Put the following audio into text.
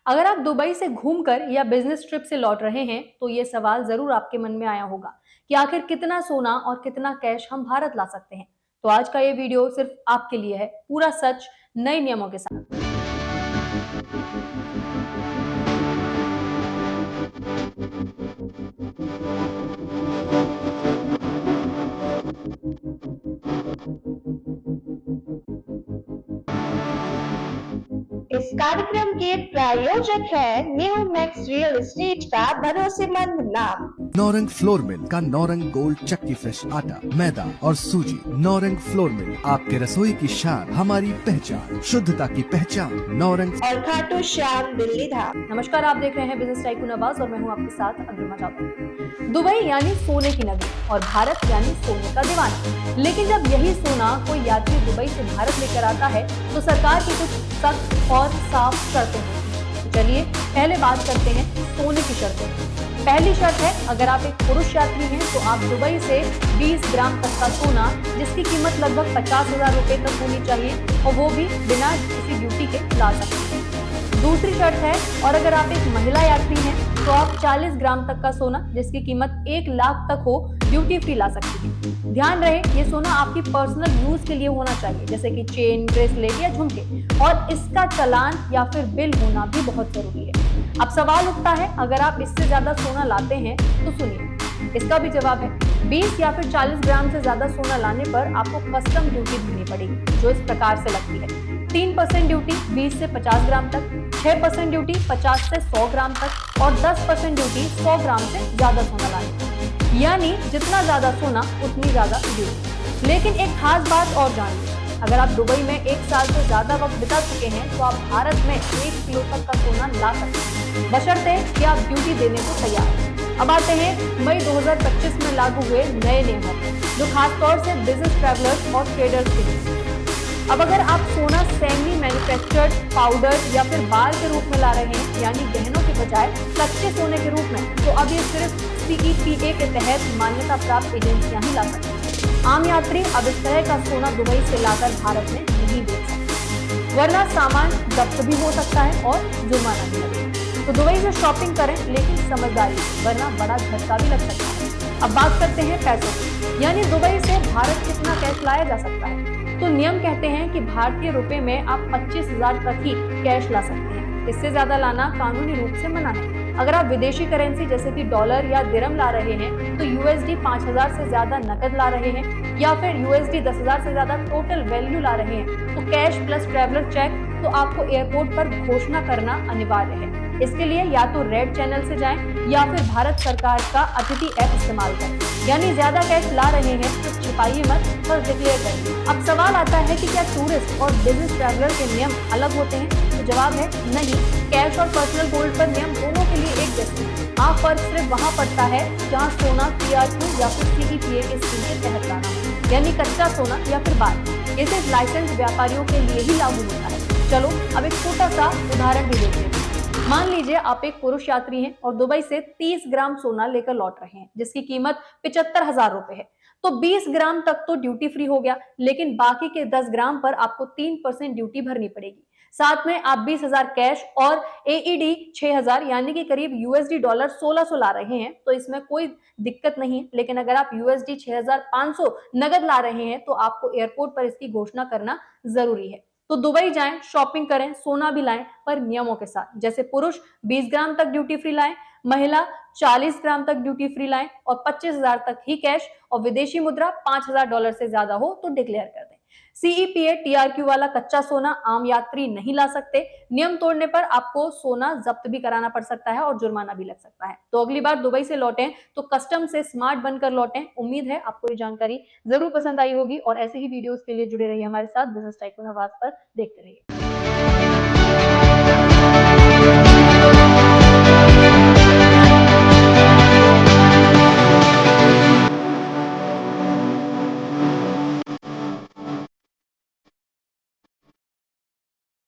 अगर आप दुबई से घूमकर या बिजनेस ट्रिप से लौट रहे हैं तो ये सवाल जरूर आपके मन में आया होगा कि आखिर कितना सोना और कितना कैश हम भारत ला सकते हैं। तो आज का ये वीडियो सिर्फ आपके लिए है, पूरा सच नए नियमों के साथ। इस कार्यक्रम के प्रायोजक है न्यू मैक्स रियल एस्टेट का भरोसेमंद नाम। नौरंग फ्लोर मिल का नौरंग गोल्ड चक्की फ्रेश आटा, मैदा और सूजी। नौरंग फ्लोर मिल, आपके रसोई की शान, हमारी पहचान, शुद्धता की पहचान। नौरंग और खाटू श्याम दिल्ली धाम। नमस्कार, आप देख रहे हैं बिजनेस टाइकून आवाज और मैं हूं आपके साथ अग्रिमा जाधव। दुबई यानी सोने की नगरी और भारत यानी सोने का दीवाना। लेकिन जब यही सोना कोई यात्री दुबई से भारत लेकर आता है तो सरकार की कुछ सख्त और साफ शर्तें होती हैं। चलिए पहले बात करते हैं सोने की शर्तें। पहली शर्त है, अगर आप एक पुरुष यात्री हैं तो आप दुबई से 20 ग्राम तक का सोना जिसकी कीमत लगभग 50,000 रुपए तक होनी चाहिए और वो भी बिना किसी ड्यूटी के ला सकते हैं। दूसरी शर्त है, और अगर आप एक महिला यात्री हैं तो आप 40 ग्राम तक का सोना जिसकी कीमत 1 लाख तक हो ड्यूटी फ्री ला सकती हैं। ध्यान रहे ये सोना आपकी पर्सनल यूज के लिए होना चाहिए, जैसे कि चेन, ब्रेसलेट या झुमके, और इसका चालान या फिर बिल होना भी बहुत जरूरी है। अब सवाल उठता है, अगर आप इससे ज्यादा सोना लाते हैं तो सुनिए, इसका भी जवाब है। 20 या फिर 40 ग्राम से ज्यादा सोना लाने पर आपको कस्टम ड्यूटी भरनी पड़ेगी, जो इस प्रकार से लगती है। 3% ड्यूटी 20 से 50 ग्राम तक, 6% ड्यूटी 50 से 100 ग्राम तक और 10% ड्यूटी 100 ग्राम से ज्यादा सोना लाने पर। यानी जितना ज्यादा सोना उतनी ज्यादा ड्यूटी। लेकिन एक खास बात और जान लीजिए, अगर आप दुबई में 1 साल से ज्यादा वक्त बिता चुके हैं तो आप भारत में 1 किलो तक का सोना ला सकते हैं, बशर्ते कि आप ड्यूटी देने को तैयार हैं। अब आते हैं मई 2025 में लागू हुए नए नियमों पर, जो खासतौर से बिजनेस ट्रैवलर्स और ट्रेडर्स के लिए। अब अगर आप सोना सेमी मैन्युफैक्चर्ड पाउडर या फिर बार के रूप में ला रहे हैं, यानी गहनों के बजाय कच्चे सोने के रूप में, तो अब ये सिर्फ CEPA के तहत मान्यता प्राप्त एजेंसियां ही ला सकती हैं। आम यात्री अब इस तरह का सोना दुबई से लाकर भारत में नहीं बेच सकते, वरना सामान जब्त भी हो सकता है और जुर्माना भी लगेगा। तो दुबई से शॉपिंग करें, लेकिन समझदारी, वरना बड़ा झटका भी लग सकता है। अब बात करते हैं पैसों की, यानी दुबई से भारत कितना कैश लाया जा सकता है। तो नियम कहते हैं कि भारतीय रुपए में आप 25,000 तक ही कैश ला सकते हैं, इससे ज्यादा लाना कानूनी रूप से मना है। अगर आप विदेशी करेंसी जैसे कि डॉलर या दिरहम ला रहे हैं तो USD 5,000 से ज्यादा नकद ला रहे हैं या फिर USD 10,000 से ज्यादा टोटल वैल्यू ला रहे हैं तो कैश प्लस ट्रैवलर चेक तो आपको एयरपोर्ट पर घोषणा करना अनिवार्य है। इसके लिए या तो रेड चैनल से जाएं या फिर भारत सरकार का अतिथि ऐप इस्तेमाल करें। यानी ज्यादा कैश ला रहे हैं तो छिपाइए मत, बस डिक्लेयर करिए। अब सवाल आता है कि क्या टूरिस्ट और बिजनेस ट्रैवलर के नियम अलग होते हैं? तो जवाब है नहीं। कैश और पर्सनल गोल्ड पर नियम दोनों के लिए एक जैसे हैं। हाँ, फर्क सिर्फ वहाँ पड़ता है जहाँ सोना TRQ या फिर CEPA के स्कीम के तहत लाना हो, यानी कच्चा सोना या फिर बार। ये सिर्फ लाइसेंस व्यापारियों के लिए ही लागू होता है। चलो अब एक छोटा सा उदाहरण भी देखते हैं। मान लीजिए आप एक पुरुष यात्री हैं और दुबई से 30 ग्राम सोना लेकर लौट रहे हैं जिसकी कीमत 75,000 रुपए है। तो 20 ग्राम तक तो ड्यूटी फ्री हो गया, लेकिन बाकी के 10 ग्राम पर आपको 3% ड्यूटी भरनी पड़ेगी। साथ में आप 20,000 कैश और AED 6,000 यानी कि करीब USD डॉलर 1,600 ला रहे हैं तो इसमें कोई दिक्कत नहीं है। लेकिन अगर आप USD 6,500 नगद ला रहे हैं तो आपको एयरपोर्ट पर इसकी घोषणा करना जरूरी है। तो दुबई जाएं, शॉपिंग करें, सोना भी लाएं, पर नियमों के साथ। जैसे पुरुष 20 ग्राम तक ड्यूटी फ्री लाएं, महिला 40 ग्राम तक ड्यूटी फ्री लाएं और 25,000 तक ही कैश, और विदेशी मुद्रा 5,000 डॉलर से ज्यादा हो तो डिक्लेयर कर दें। CEPA TRQ वाला कच्चा सोना आम यात्री नहीं ला सकते। नियम तोड़ने पर आपको सोना जब्त भी कराना पड़ सकता है और जुर्माना भी लग सकता है। तो अगली बार दुबई से लौटें तो कस्टम से स्मार्ट बनकर लौटें। उम्मीद है आपको ये जानकारी जरूर पसंद आई होगी और ऐसे ही वीडियोस के लिए जुड़े रहिए हमारे साथ बिजनेस टाइकून आवाज पर। देखते रहिए।